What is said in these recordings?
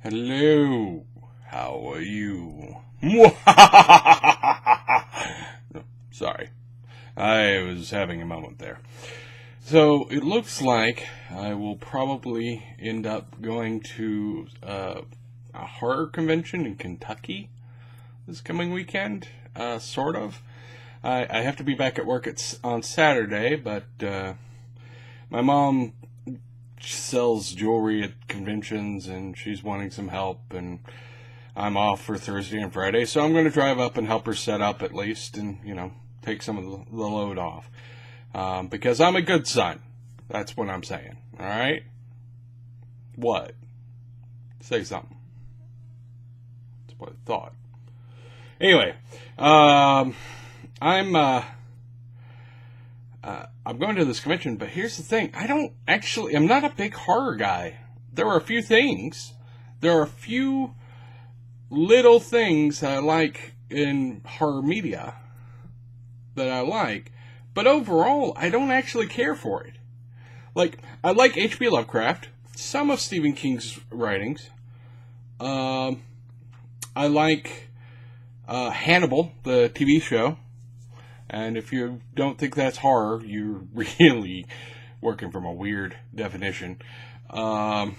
Hello, how are you? Sorry, I was having a moment there. So it looks like I will probably end up going to a horror convention in Kentucky this coming weekend, sort of. I have to be back at work on Saturday, but my mom sells jewelry at conventions, and she's wanting some help, and I'm off for Thursday and Friday, so I'm going to drive up and help her set up at least, and, take some of the load off. Because I'm a good son. That's what I'm saying, alright? What? Say something. That's what I thought. Anyway, I'm going to this convention, but here's the thing. I'm not a big horror guy. There are a few things. There are a few little things that I like in horror media that I like, but overall, I don't actually care for it. Like, I like H.P. Lovecraft, some of Stephen King's writings. I like Hannibal, the TV show. And if you don't think that's horror, you're really working from a weird definition. I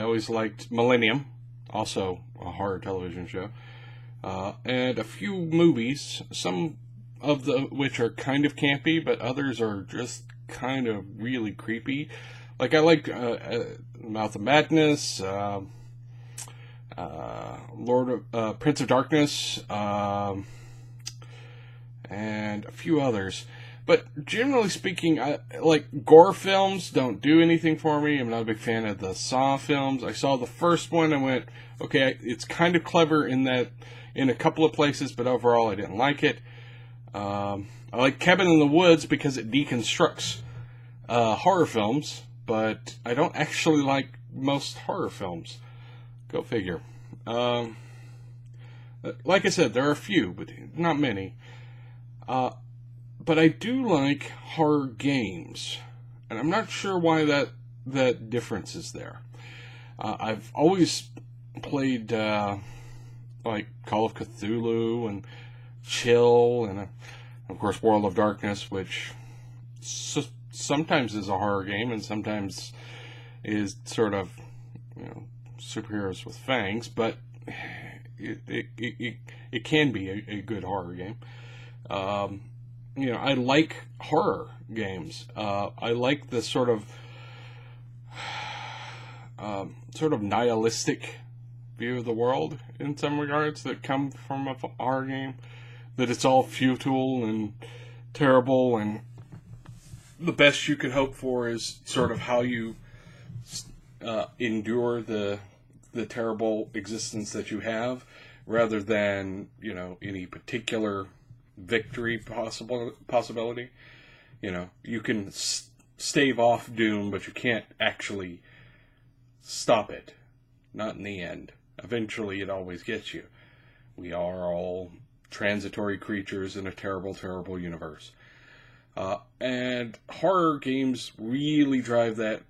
always liked Millennium, also a horror television show. And a few movies, some of which are kind of campy, but others are just kind of really creepy. Like, I liked Mouth of Madness, Prince of Darkness, and a few others. But generally speaking, gore films don't do anything for me. I'm not a big fan of the Saw films. I saw the first one and went, okay, it's kind of clever in a couple of places, but overall I didn't like it. I like Cabin in the Woods because it deconstructs horror films, but I don't actually like most horror films. Go figure. Like I said, there are a few, but not many. But I do like horror games, and I'm not sure why that difference is there. I've always played like Call of Cthulhu and Chill, and of course World of Darkness, which sometimes is a horror game and sometimes is sort of superheroes with fangs, but it can be a good horror game. I like horror games. I like the sort of nihilistic view of the world in some regards that come from a horror game. That it's all futile and terrible, and the best you can hope for is sort of how you endure the terrible existence that you have, rather than any particular victory possibility. You can stave off doom, but you can't actually stop it. Not in the end. Eventually it always gets you. We are all transitory creatures in a terrible, terrible universe. And horror games really drive that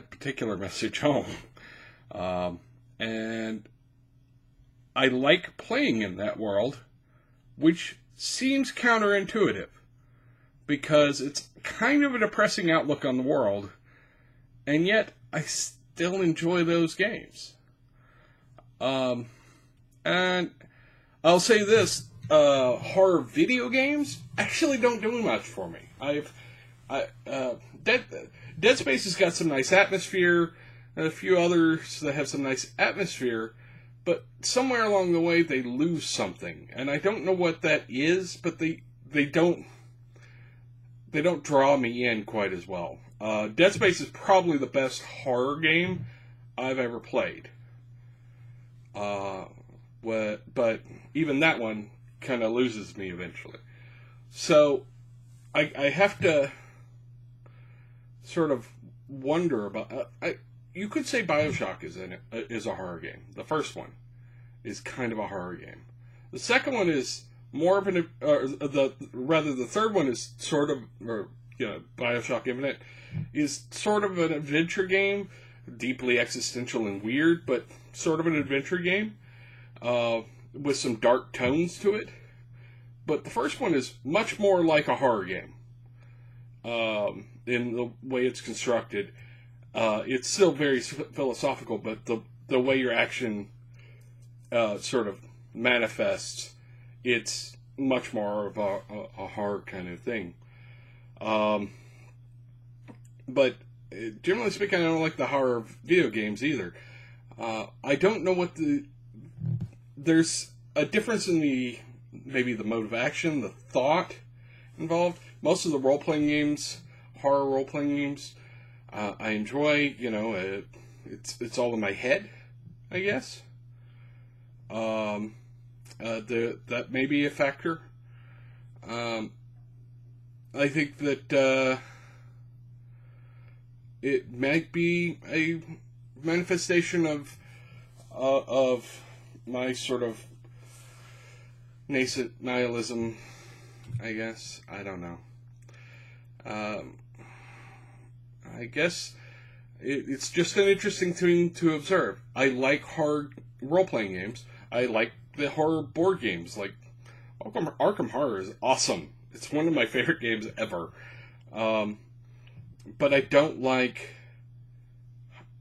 particular message home. And I like playing in that world, which seems counterintuitive, because it's kind of a depressing outlook on the world, and yet I still enjoy those games. And I'll say this, horror video games actually don't do much for me. Dead Space has got some nice atmosphere, and a few others that have some nice atmosphere, but somewhere along the way they lose something, and I don't know what that is, but they don't draw me in quite as well. Dead Space is probably the best horror game I've ever played. But even that one kind of loses me eventually. So I have to sort of wonder about. You could say BioShock is a horror game. The first one is kind of a horror game. The second one is more of the third one is sort of, BioShock Infinite is sort of an adventure game deeply existential and weird, but sort of an adventure game with some dark tones to it. But the first one is much more like a horror game in the way it's constructed. It's still very philosophical, but the way your action sort of manifests, it's much more of a horror kind of thing. But generally speaking, I don't like the horror video games either. I don't know what there's a difference in maybe the mode of action, the thought involved. Most of the role-playing games, horror role-playing games, I enjoy. It's all in my head, I guess. That may be a factor. I think that it might be a manifestation of my sort of nascent nihilism, I guess. I don't know. I guess it's just an interesting thing to observe. I like horror role-playing games. I like the horror board games. Like, Arkham Horror is awesome. It's one of my favorite games ever. But I don't like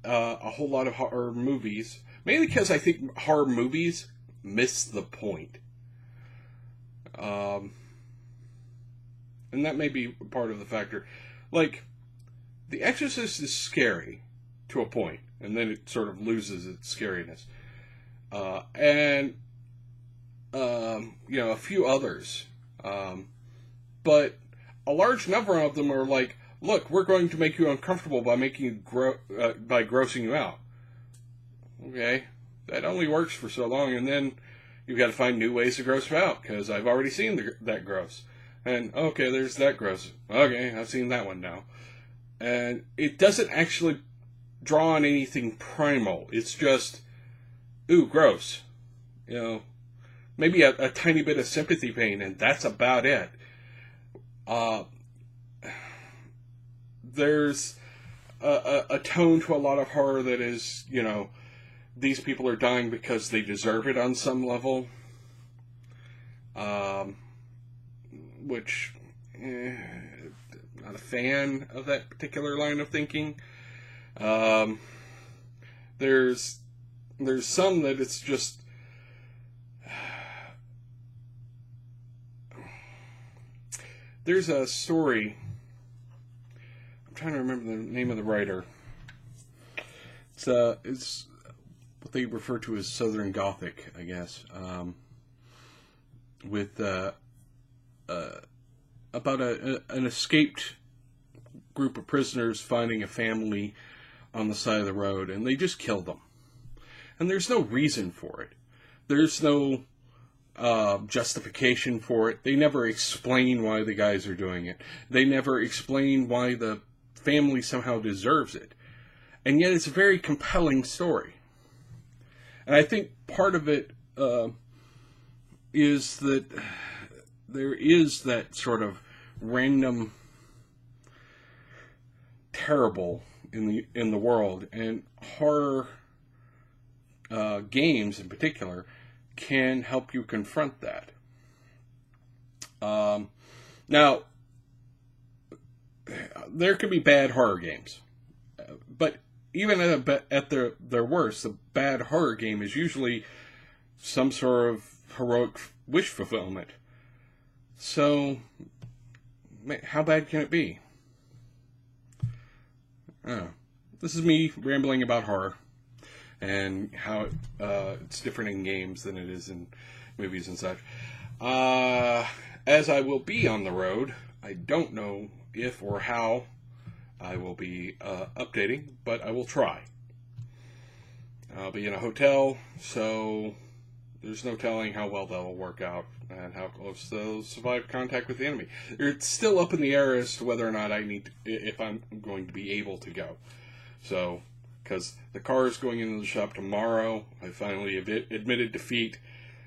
a whole lot of horror movies. Mainly because I think horror movies miss the point. And that may be part of the factor. Like, The Exorcist is scary to a point, and then it sort of loses its scariness. And a few others. But a large number of them are like, look, we're going to make you uncomfortable by making you by grossing you out. Okay, that only works for so long, and then you've got to find new ways to gross you out, because I've already seen that gross. And, okay, there's that gross. Okay, I've seen that one now. And it doesn't actually draw on anything primal. It's just, ooh, gross. Maybe a tiny bit of sympathy pain, and that's about it. There's a tone to a lot of horror that is, these people are dying because they deserve it on some level. Which, not a fan of that particular line of thinking. There's some that it's just, there's a story, I'm trying to remember the name of the writer. It's what they refer to as Southern Gothic, I guess, with about an escaped group of prisoners finding a family on the side of the road, and they just kill them. And there's no reason for it. There's no justification for it. They never explain why the guys are doing it. They never explain why the family somehow deserves it. And yet it's a very compelling story. And I think part of it is that there is that sort of random terrible in the world, and horror games in particular can help you confront that. Now, there could be bad horror games, but even at their worst, a bad horror game is usually some sort of heroic wish fulfillment. So, how bad can it be? This is me rambling about horror and how it's different in games than it is in movies and such. As I will be on the road, I don't know if or how I will be updating, but I will try. I'll be in a hotel, so there's no telling how well that'll work out and how close they'll survive contact with the enemy. It's still up in the air as to whether or not if I'm going to be able to go. So, because the car is going into the shop tomorrow, I finally admitted defeat,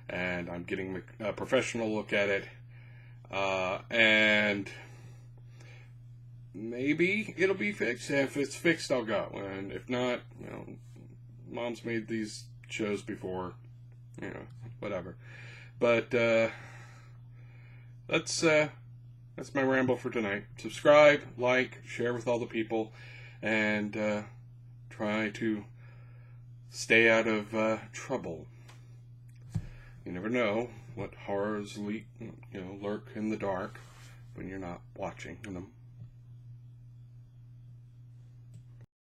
and I'm getting a professional look at it. And maybe it'll be fixed. If it's fixed, I'll go. And if not, Mom's made these shows before. Whatever. But that's my ramble for tonight. Subscribe, like, share with all the people, and try to stay out of trouble. You never know what horrors lurk in the dark when you're not watching them.